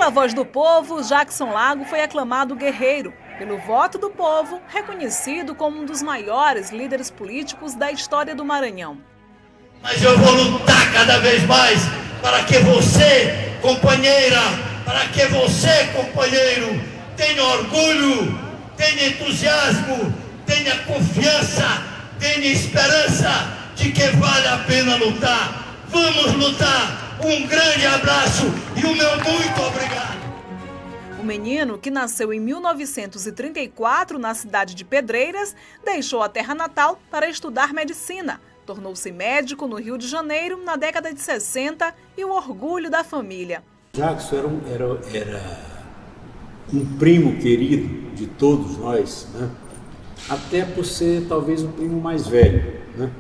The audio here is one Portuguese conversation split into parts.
Pela voz do povo, Jackson Lago foi aclamado guerreiro. Pelo voto do povo, reconhecido como um dos maiores líderes políticos da história do Maranhão. Mas eu vou lutar cada vez mais para que você, companheira, para que você, companheiro, tenha orgulho, tenha entusiasmo, tenha confiança, tenha esperança de que vale a pena lutar. Vamos lutar! Um grande abraço e o meu muito obrigado! O menino, que nasceu em 1934 na cidade de Pedreiras, deixou a terra natal para estudar medicina. Tornou-se médico no Rio de Janeiro na década de 60 e o orgulho da família. Jackson era um primo querido de todos nós, né? Até por ser talvez o primo mais velho, né?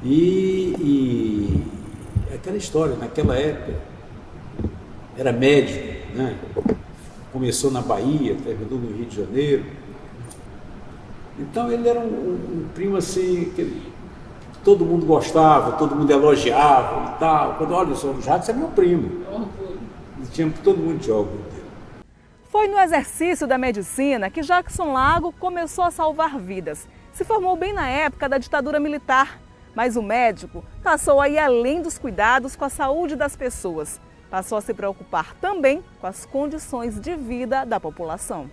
E aquela história, naquela época, era médico, né? Começou na Bahia, terminou no Rio de Janeiro. Então ele era um primo assim, que todo mundo gostava, todo mundo elogiava e tal. Quando olha, o Jackson é meu primo. E tinha todo mundo de orgulho dele. Foi no exercício da medicina que Jackson Lago começou a salvar vidas. Se formou bem na época da ditadura militar. Mas o médico passou a ir além dos cuidados com a saúde das pessoas. Passou a se preocupar também com as condições de vida da população.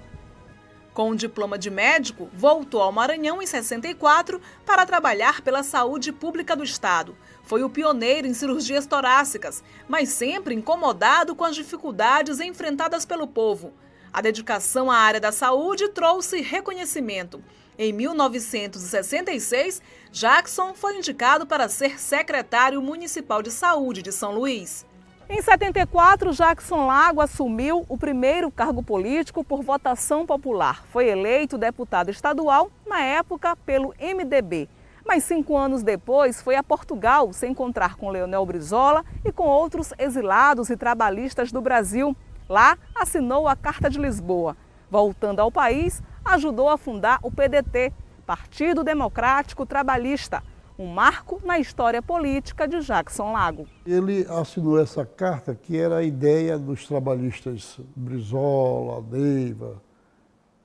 Com um diploma de médico, voltou ao Maranhão em 64 para trabalhar pela saúde pública do estado. Foi o pioneiro em cirurgias torácicas, mas sempre incomodado com as dificuldades enfrentadas pelo povo. A dedicação à área da saúde trouxe reconhecimento. Em 1966, Jackson foi indicado para ser secretário municipal de saúde de São Luís. Em 74, Jackson Lago assumiu o primeiro cargo político por votação popular. Foi eleito deputado estadual, na época, pelo MDB. Mas 5 anos depois, foi a Portugal se encontrar com Leonel Brizola e com outros exilados e trabalhistas do Brasil. Lá, assinou a Carta de Lisboa. Voltando ao país, ajudou a fundar o PDT, Partido Democrático Trabalhista, um marco na história política de Jackson Lago. Ele assinou essa carta que era a ideia dos trabalhistas Brizola, Neiva,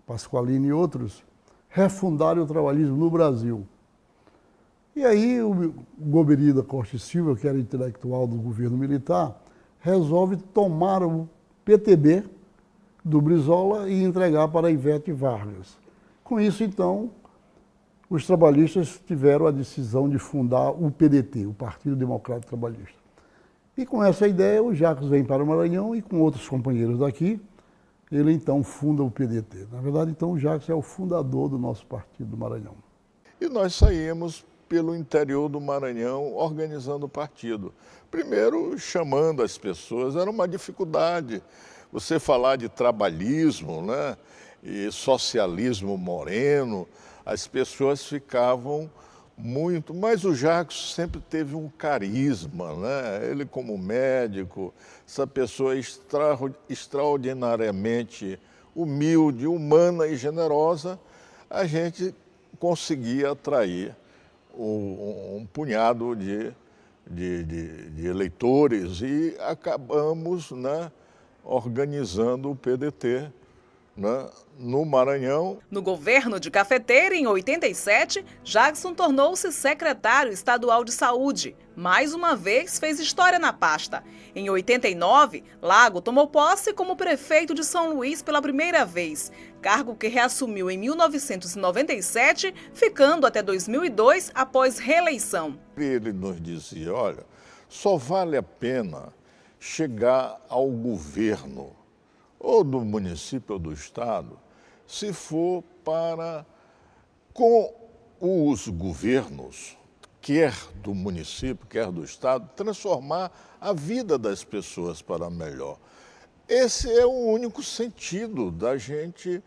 Pasqualini e outros, refundarem o trabalhismo no Brasil. E aí o Golbery da Costa e Silva, que era intelectual do governo militar, resolve tomar o PTB do Brizola e entregar para Ivete Vargas. Com isso, então, os trabalhistas tiveram a decisão de fundar o PDT, o Partido Democrático Trabalhista. E com essa ideia, o Jackson vem para o Maranhão e com outros companheiros daqui, ele então funda o PDT. Na verdade, então, o Jackson é o fundador do nosso partido do Maranhão. E nós saímos pelo interior do Maranhão organizando o partido. Primeiro, chamando as pessoas, era uma dificuldade. Você falar de trabalhismo, né, e socialismo moreno, as pessoas ficavam muito... Mas o Jackson sempre teve um carisma, né? Ele como médico, essa pessoa extraordinariamente humilde, humana e generosa, a gente conseguia atrair um punhado de eleitores e acabamos, né, organizando o PDT, né, no Maranhão. No governo de Cafeteira, em 87, Jackson tornou-se secretário estadual de saúde. Mais uma vez, fez história na pasta. Em 89, Lago tomou posse como prefeito de São Luís pela primeira vez, cargo que reassumiu em 1997, ficando até 2002 após reeleição. Ele nos dizia, olha, só vale a pena chegar ao governo, ou do município ou do estado, se for para, com os governos, quer do município, quer do estado, transformar a vida das pessoas para melhor. Esse é o único sentido da gente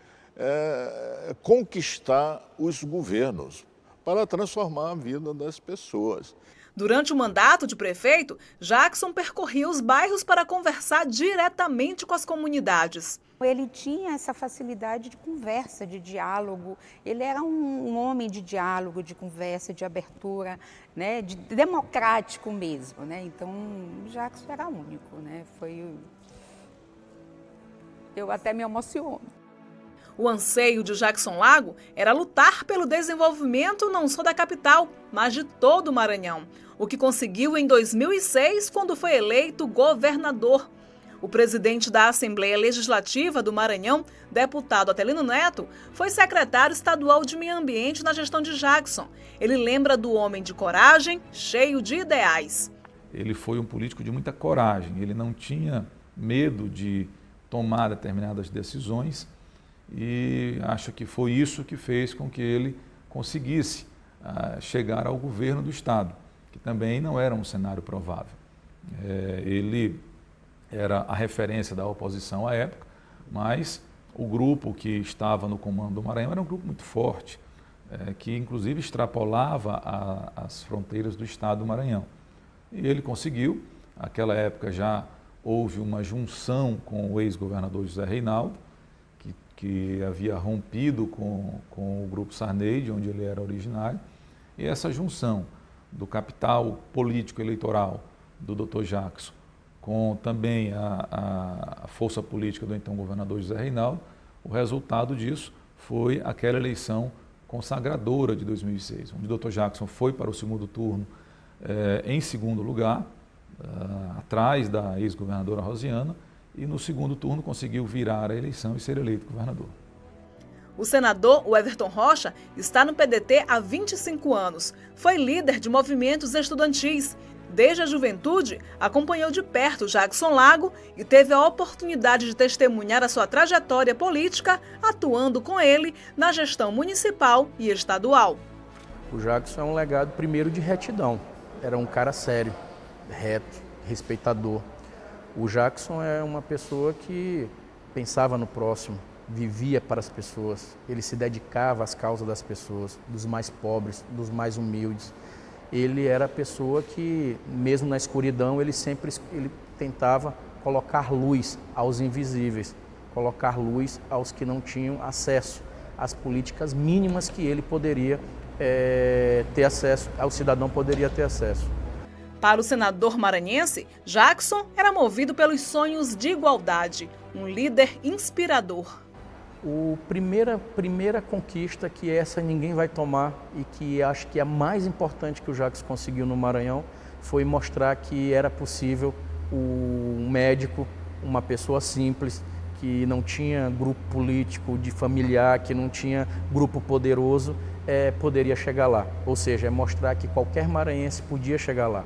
conquistar os governos, para transformar a vida das pessoas. Durante o mandato de prefeito, Jackson percorria os bairros para conversar diretamente com as comunidades. Ele tinha essa facilidade de conversa, de diálogo. Ele era um homem de diálogo, de conversa, de abertura, né, de democrático mesmo, né? Então, Jackson era único, né? Foi Eu até me emociono. O anseio de Jackson Lago era lutar pelo desenvolvimento não só da capital, mas de todo o Maranhão, o que conseguiu em 2006, quando foi eleito governador. O presidente da Assembleia Legislativa do Maranhão, deputado Atelino Neto, foi secretário estadual de Meio Ambiente na gestão de Jackson. Ele lembra do homem de coragem, cheio de ideais. Ele foi um político de muita coragem, ele não tinha medo de tomar determinadas decisões e acho que foi isso que fez com que ele conseguisse chegar ao governo do Estado, que também não era um cenário provável. Ele era a referência da oposição à época, mas o grupo que estava no comando do Maranhão era um grupo muito forte, que inclusive extrapolava as fronteiras do Estado do Maranhão. E ele conseguiu, naquela época já houve uma junção com o ex-governador José Reinaldo, que havia rompido com o grupo Sarney, de onde ele era originário, e essa junção do capital político eleitoral do Dr. Jackson, com também a força política do então governador José Reinaldo, o resultado disso foi aquela eleição consagradora de 2006, onde o Dr. Jackson foi para o segundo turno em segundo lugar, atrás da ex-governadora Rosiana, e no segundo turno conseguiu virar a eleição e ser eleito governador. O senador Everton Rocha está no PDT há 25 anos. Foi líder de movimentos estudantis. Desde a juventude, acompanhou de perto Jackson Lago e teve a oportunidade de testemunhar a sua trajetória política, atuando com ele na gestão municipal e estadual. O Jackson é um legado primeiro de retidão. Era um cara sério, reto, respeitador. O Jackson é uma pessoa que pensava no próximo, vivia para as pessoas. Ele se dedicava às causas das pessoas, dos mais pobres, dos mais humildes. Ele era a pessoa que, mesmo na escuridão, ele tentava colocar luz aos invisíveis, colocar luz aos que não tinham acesso às políticas mínimas que ele poderia ter acesso, ao cidadão poderia ter acesso. Para o senador maranhense, Jackson era movido pelos sonhos de igualdade, um líder inspirador. A primeira conquista que essa ninguém vai tomar e que acho que é a mais importante que o Jackson conseguiu no Maranhão foi mostrar que era possível um médico, uma pessoa simples, que não tinha grupo político de familiar, que não tinha grupo poderoso, poderia chegar lá. Ou seja, mostrar que qualquer maranhense podia chegar lá.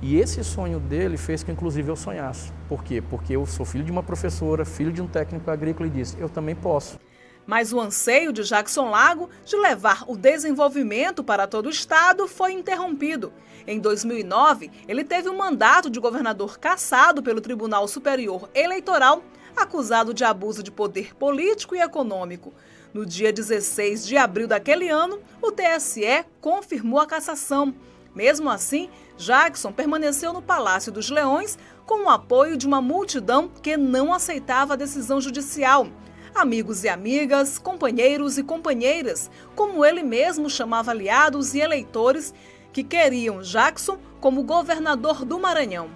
E esse sonho dele fez que, inclusive, eu sonhasse. Por quê? Porque eu sou filho de uma professora, filho de um técnico agrícola e disse, eu também posso. Mas o anseio de Jackson Lago de levar o desenvolvimento para todo o estado foi interrompido. Em 2009, ele teve um mandato de governador cassado pelo Tribunal Superior Eleitoral, acusado de abuso de poder político e econômico. No dia 16 de abril daquele ano, o TSE confirmou a cassação. Mesmo assim, Jackson permaneceu no Palácio dos Leões com o apoio de uma multidão que não aceitava a decisão judicial. Amigos e amigas, companheiros e companheiras, como ele mesmo chamava aliados e eleitores que queriam Jackson como governador do Maranhão.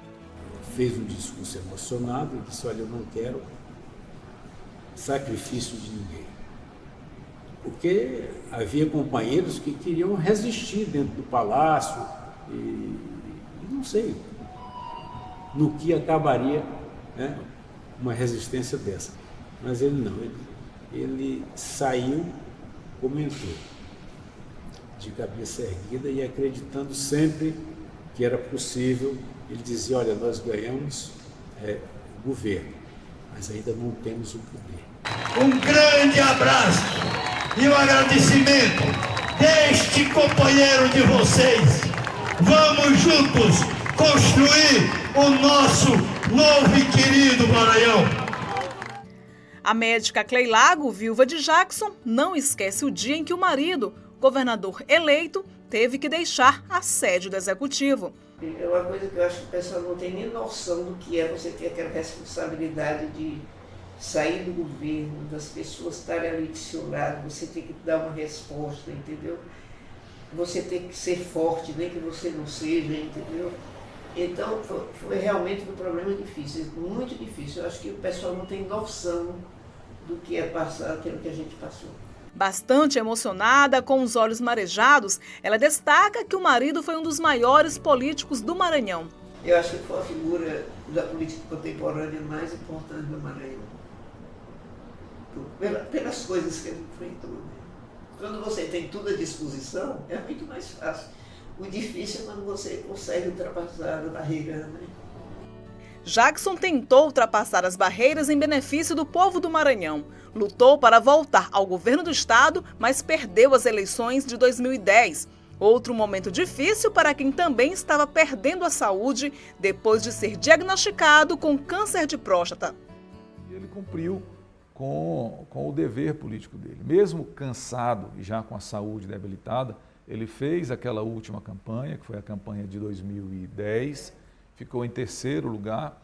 Fez um discurso emocionado e disse, olha, eu não quero sacrifício de ninguém. Porque havia companheiros que queriam resistir dentro do palácio e não sei no que acabaria, né, uma resistência dessa. Mas ele não, ele saiu, comentou, de cabeça erguida e acreditando sempre que era possível. Ele dizia, olha, nós ganhamos o governo, mas ainda não temos o poder. Um grande abraço e um agradecimento deste companheiro de vocês. Vamos juntos construir o nosso novo e querido Maranhão. A médica Clei Lago, viúva de Jackson, não esquece o dia em que o marido, governador eleito, teve que deixar a sede do executivo. É uma coisa que eu acho que o pessoal não tem nem noção do que é você ter aquela responsabilidade de sair do governo, das pessoas estarem ali do seu lado, você tem que dar uma resposta, entendeu? Você tem que ser forte, nem que você não seja, entendeu? Então, foi realmente um problema difícil, muito difícil. Eu acho que o pessoal não tem noção do que é passar aquilo que a gente passou. Bastante emocionada, com os olhos marejados, ela destaca que o marido foi um dos maiores políticos do Maranhão. Eu acho que foi a figura da política contemporânea mais importante do Maranhão. Pelas coisas que ele enfrentou. Né? Quando você tem tudo à disposição, é muito mais fácil. O difícil é quando você consegue ultrapassar a barreira. Né? Jackson tentou ultrapassar as barreiras em benefício do povo do Maranhão. Lutou para voltar ao governo do estado, mas perdeu as eleições de 2010. Outro momento difícil para quem também estava perdendo a saúde depois de ser diagnosticado com câncer de próstata. Ele cumpriu com o dever político dele. Mesmo cansado e já com a saúde debilitada, ele fez aquela última campanha, que foi a campanha de 2010, ficou em 3º lugar,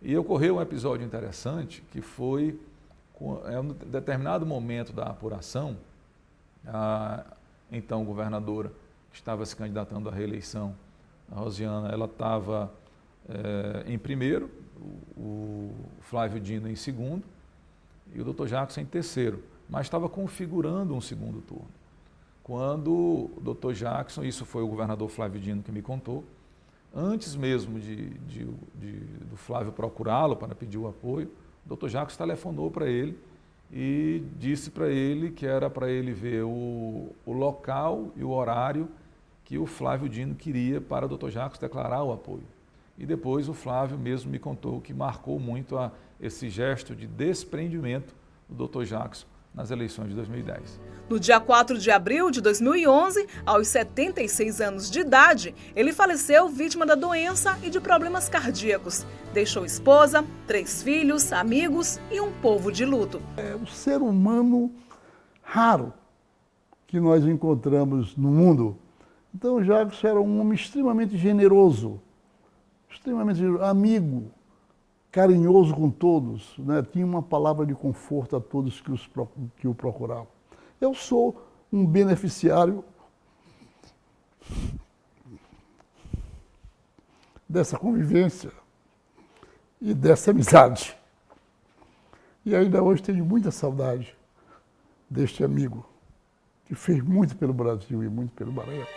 e ocorreu um episódio interessante, que foi, em um determinado momento da apuração, a então governadora, que estava se candidatando à reeleição, a Rosiana, ela estava em primeiro, o Flávio Dino em segundo, e o Dr. Jackson em 3º, mas estava configurando um segundo turno. Quando o Dr. Jackson, isso foi o governador Flávio Dino que me contou, antes mesmo do Flávio procurá-lo para pedir o apoio, o Dr. Jackson telefonou para ele e disse para ele que era para ele ver o local e o horário que o Flávio Dino queria para o Dr. Jackson declarar o apoio. E depois o Flávio mesmo me contou que marcou muito esse gesto de desprendimento do Dr. Jackson nas eleições de 2010. No dia 4 de abril de 2011, aos 76 anos de idade, ele faleceu vítima da doença e de problemas cardíacos. Deixou esposa, 3 filhos, amigos e um povo de luto. É um ser humano raro que nós encontramos no mundo. Então o Jackson era um homem extremamente generoso, amigo, carinhoso com todos, né? Tinha uma palavra de conforto a todos que o procuravam. Eu sou um beneficiário dessa convivência e dessa amizade. E ainda hoje tenho muita saudade deste amigo que fez muito pelo Brasil e muito pelo Maranhão.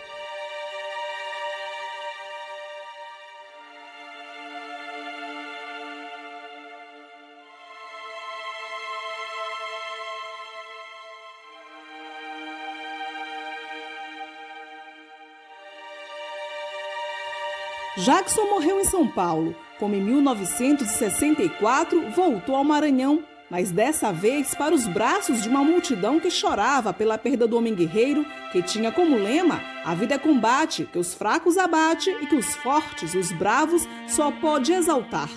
Jackson morreu em São Paulo, como em 1964 voltou ao Maranhão, mas dessa vez para os braços de uma multidão que chorava pela perda do homem guerreiro, que tinha como lema: a vida é combate, que os fracos abate e que os fortes, os bravos, só pode exaltar.